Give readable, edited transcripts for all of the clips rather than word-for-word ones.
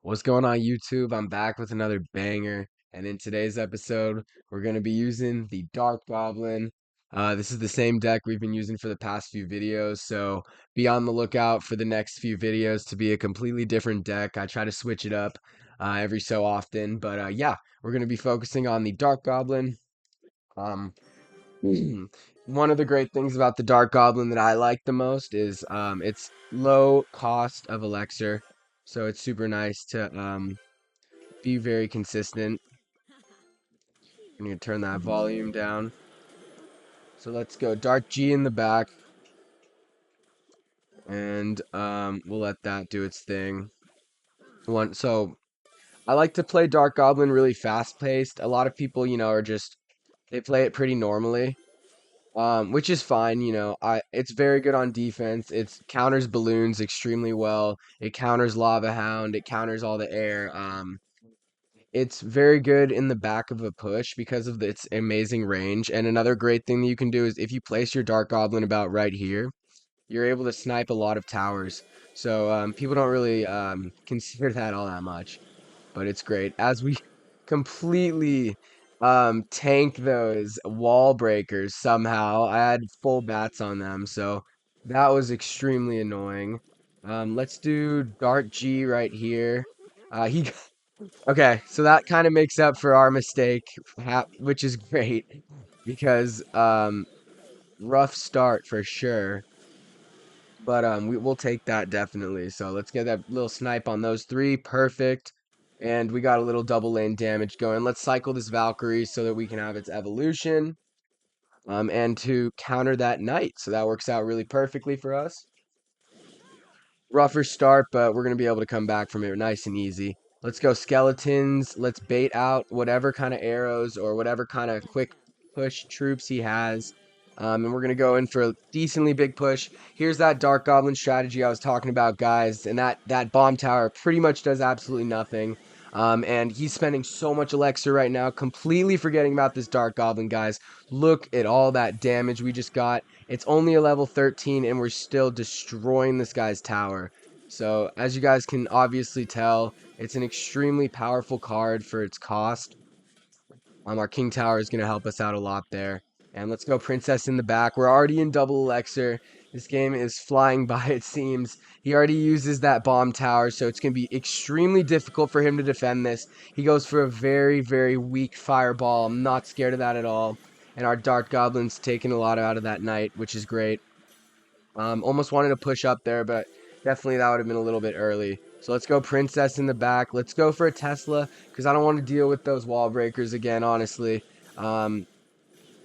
What's going on, YouTube? I'm back with another banger, and in today's episode, we're going to be using the Dark Goblin. This is the same deck we've been using for the past few videos, so be on the lookout for the next few videos to be a completely different deck. I try to switch it up every so often, but yeah, we're going to be focusing on the Dark Goblin. Um, One of the great things about the Dark Goblin that I like the most is its low cost of elixir. So it's super nice to be very consistent. I'm gonna turn that volume down. So let's go Dark G in the back, and we'll let that do its thing. So I like to play Dark Goblin really fast paced. A lot of people, are just they play it pretty normally. Which is fine, it's very good on defense. It counters balloons extremely well. It counters Lava Hound. It counters all the air. It's very good in the back of a push because of its amazing range. And another great thing that you can do is if you place your Dark Goblin about right here, you're able to snipe a lot of towers. So people don't really consider that all that much, but it's great. As we completely tank those wall breakers somehow. I had full bats on them, so that was extremely annoying. Let's do Dart G right here. He Okay, so that kind of makes up for our mistake, which is great because rough start for sure. But we'll take that definitely. So let's get that little snipe on those three. Perfect. And we got a little double lane damage going. Let's cycle this Valkyrie so that we can have its evolution. And to counter that knight. So that works out really perfectly for us. Rougher start, but we're going to be able to come back from it nice and easy. Let's go skeletons. Let's bait out whatever kind of arrows or whatever kind of quick push troops he has. And we're going to go in for a decently big push. Here's that Dark Goblin strategy I was talking about, guys. And that bomb tower pretty much does absolutely nothing. And he's spending so much elixir right now, completely forgetting about this Dark Goblin, guys. Look at all that damage we just got. It's only a level 13, and we're still destroying this guy's tower. So, as you guys can obviously tell, it's an extremely powerful card for its cost. Our King Tower is going to help us out a lot there. And let's go Princess in the back. We're already in double elixir. This game is flying by, it seems. He already uses that bomb tower, so it's going to be extremely difficult for him to defend this. He goes for a very, very weak fireball. I'm not scared of that at all. And our Dark Goblin's taking a lot out of that knight, which is great. Almost wanted to push up there, but definitely that would have been a little bit early. So let's go Princess in the back. Let's go for a Tesla, because I don't want to deal with those wall breakers again, honestly. Um,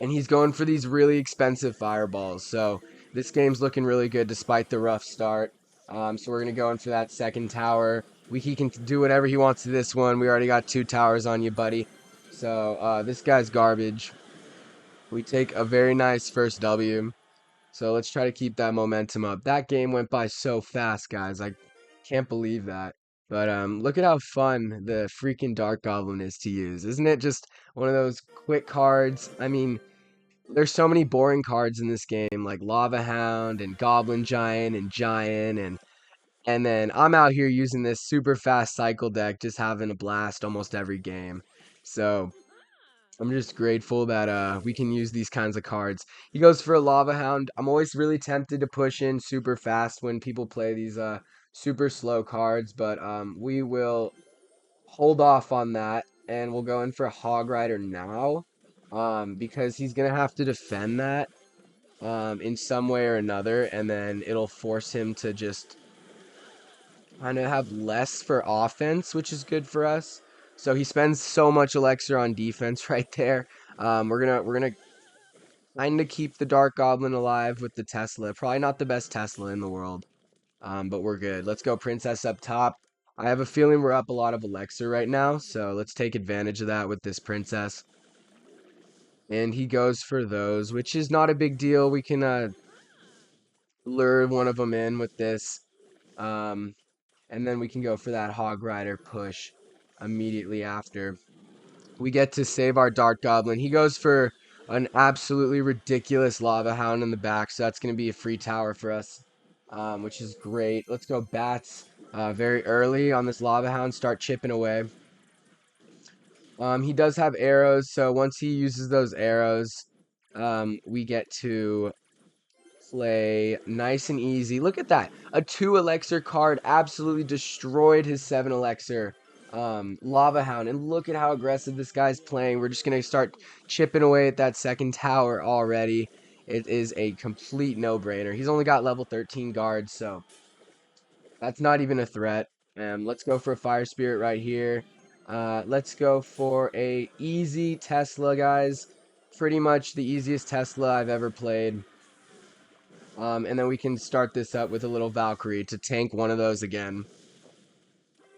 and he's going for these really expensive fireballs. So this game's looking really good despite the rough start. So we're going to go in for that second tower. He can do whatever he wants to this one. We already got 2 towers on you, buddy. So this guy's garbage. We take a very nice first W. So let's try to keep that momentum up. That game went by so fast, guys. I can't believe that. But look at how fun the freaking Dark Goblin is to use. Isn't it just one of those quick cards? I mean, there's so many boring cards in this game, like Lava Hound and Goblin Giant and Giant and then I'm out here using this super fast cycle deck, just having a blast almost every game. So I'm just grateful that we can use these kinds of cards. He goes for a Lava Hound. I'm always really tempted to push in super fast when people play these super slow cards, but we will hold off on that and we'll go in for a Hog Rider now. Because he's gonna have to defend that in some way or another, and then it'll force him to just kind of have less for offense, which is good for us. So he spends so much elixir on defense right there. We're gonna kind of keep the Dark Goblin alive with the Tesla. Probably not the best Tesla in the world, but we're good. Let's go Princess up top. I have a feeling we're up a lot of elixir right now, so let's take advantage of that with this Princess. And he goes for those, which is not a big deal. We can lure one of them in with this. Um, and then we can go for that Hog Rider push immediately after. We get to save our Dark Goblin. He goes for an absolutely ridiculous Lava Hound in the back, so that's going to be a free tower for us, which is great. Let's go Bats. very early on this Lava Hound, start chipping away. He does have arrows, so once he uses those arrows, we get to play nice and easy. Look at that. A 2 elixir card absolutely destroyed his 7 elixir Lava Hound. And look at how aggressive this guy's playing. We're just going to start chipping away at that second tower already. It is a complete no-brainer. He's only got level 13 guards, so that's not even a threat. Let's go for a Fire Spirit right here. Let's go for a easy Tesla, guys. Pretty much the easiest Tesla I've ever played. And then we can start this up with a little Valkyrie to tank one of those again.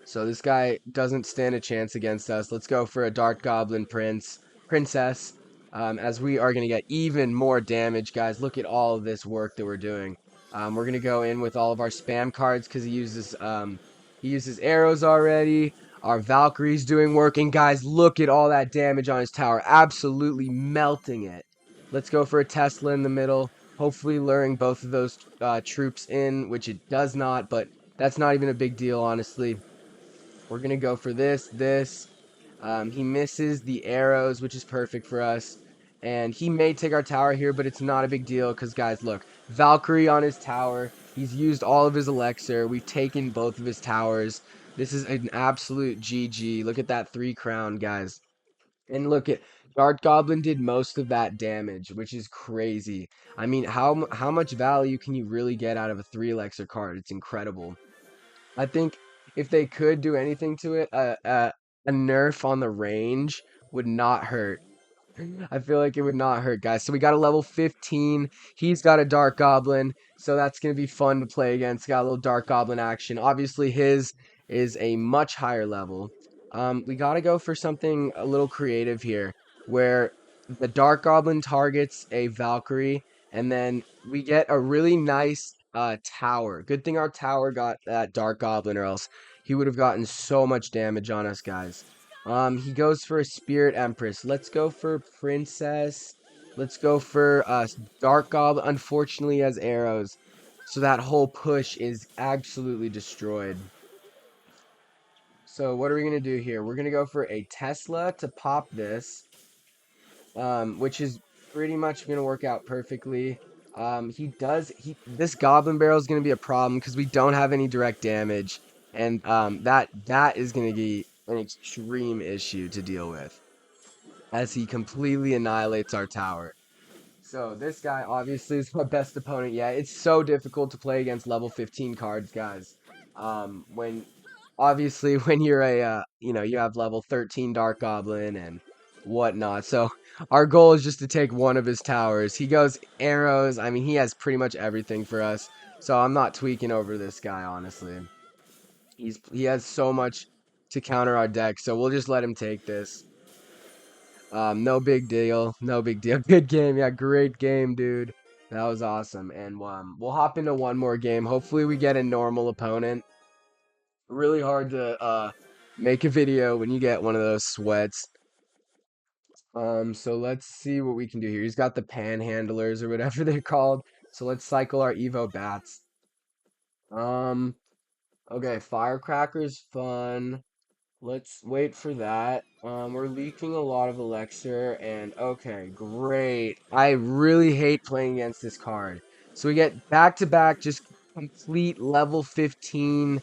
So this guy doesn't stand a chance against us. Let's go for a Dark Goblin Princess, as we are going to get even more damage, guys. Look at all of this work that we're doing. We're going to go in with all of our spam cards because he uses arrows already. Our Valkyrie's doing work, and guys, look at all that damage on his tower. Absolutely melting it. Let's go for a Tesla in the middle. Hopefully luring both of those troops in, which it does not, but that's not even a big deal, honestly. We're going to go for this. He misses the arrows, which is perfect for us. And he may take our tower here, but it's not a big deal because, guys, look. Valkyrie on his tower. He's used all of his elixir. We've taken both of his towers. This is an absolute GG. Look at that 3 crown, guys. And look at Dark Goblin did most of that damage, which is crazy. I mean, how much value can you really get out of a 3 elixir card? It's incredible. I think if they could do anything to it, a nerf on the range would not hurt. I feel like it would not hurt, guys. So we got a level 15. He's got a Dark Goblin, so that's going to be fun to play against. Got a little Dark Goblin action. Obviously, his is a much higher level. We got to go for something a little creative here, where the Dark Goblin targets a Valkyrie, and then we get a really nice tower. Good thing our tower got that Dark Goblin, or else he would have gotten so much damage on us, guys. He goes for a Spirit Empress. Let's go for Princess. Let's go for Dark Goblin. Unfortunately, he has arrows, so that whole push is absolutely destroyed. So what are we gonna do here? We're gonna go for a Tesla to pop this, which is pretty much gonna work out perfectly. This Goblin Barrel is gonna be a problem because we don't have any direct damage, and that is gonna be an extreme issue to deal with, as he completely annihilates our tower. So this guy obviously is my best opponent yet. It's so difficult to play against level 15 cards, guys. When obviously when you're you have level 13 Dark Goblin and whatnot. So our goal is just to take one of his towers. He goes arrows. I mean, he has pretty much everything for us. So I'm not tweaking over this guy, honestly. He has so much to counter our deck, so we'll just let him take this. No big deal. No big deal. Good game. Yeah, great game, dude. That was awesome. And we'll hop into one more game. Hopefully we get a normal opponent. Really hard to make a video when you get one of those sweats. So let's see what we can do here. He's got the panhandlers or whatever they're called. So let's cycle our Evo bats. Um, okay, firecracker's fun. Let's wait for that. We're leaking a lot of elixir, and okay, great. I really hate playing against this card. So we get back-to-back, just complete level 15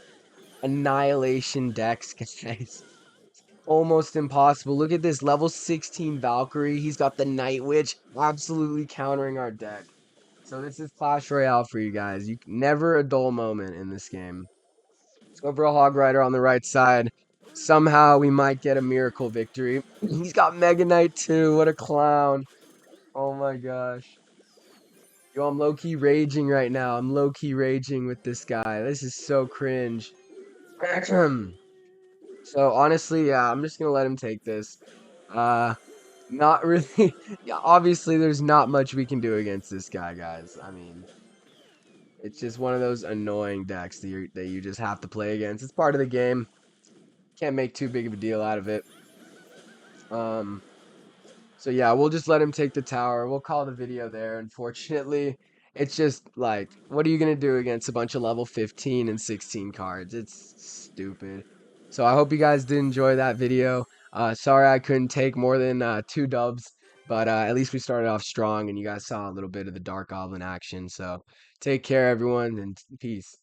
annihilation decks, guys. Almost impossible. Look at this, level 16 Valkyrie. He's got the Night Witch, absolutely countering our deck. So this is Clash Royale for you guys. Never a dull moment in this game. Let's go for a Hog Rider on the right side. Somehow we might get a miracle victory. He's got Mega Knight too. What a clown. Oh my gosh. Yo, I'm low-key raging right now. I'm low-key raging with this guy. This is so cringe. So honestly, yeah, I'm just gonna let him take this. Uh, not really. Yeah, obviously, there's not much we can do against this guy, guys. I mean, it's just one of those annoying decks that you just have to play against. It's part of the game. Can't make too big of a deal out of it. Um, so yeah, we'll just let him take the tower. We'll call the video there, unfortunately. It's just like, what are you gonna do against a bunch of level 15 and 16 cards? It's stupid. So I hope you guys did enjoy that video. Sorry I couldn't take more than 2 dubs, but at least we started off strong and you guys saw a little bit of the Dark Goblin action. So take care, everyone, and peace.